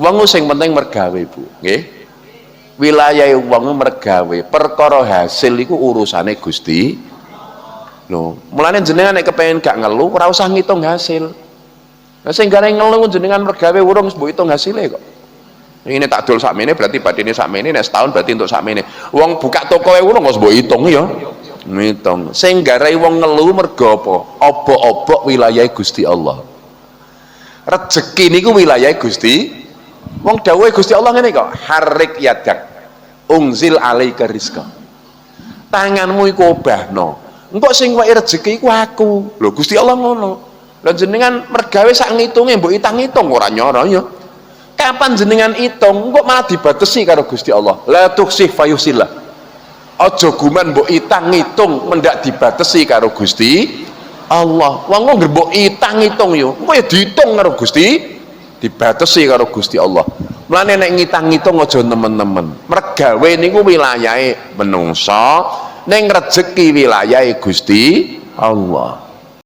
Wong sing penting mergawe, Bu, nggih. Wilayahe wong mergawe, perkara hasil iku urusane Gusti. Lho, mulane jenengan nek kepengin gak ngeluh ora usah ngitung hasil. Lah sing gare ngeluh jenengan mergawe urung mbok hitung hasile kok. Ini tak dol sakmene berarti badine sakmene, nek setahun berarti untuk sakmene. Wong buka toko e urung kok mbok hitung ya. Ngitung. Sing garai wong ngeluh mergo apa? Obok-obok wilayah Gusti Allah. Rezeki niku wilayah Gusti. Wong dawuhe Gusti Allah ngene kok, harik yadak. Unzil alaika rizqa. Tanganmu iku obahno. Engko sing wae rezeki iku aku. Lho Gusti Allah ngono. Lah jenengan mergawe sak ngitunge mbok itang-itung ora nyara ya. Kapan jenengan itung engko malah dibatesi karo Gusti Allah. La tuksih fayusillah. Aja guman mbok itang ngitung mendak dibatesi karo Gusti Allah. Wong kok mbok itang ngitung yo, engko ya diitung karo Gusti, dibatesi karo Gusti Allah. Mulane nek ngitang-ngitung aja nemen-nemen. Mergawe niku wilayahe menungsa, ning rezeki wilayahe Gusti Allah.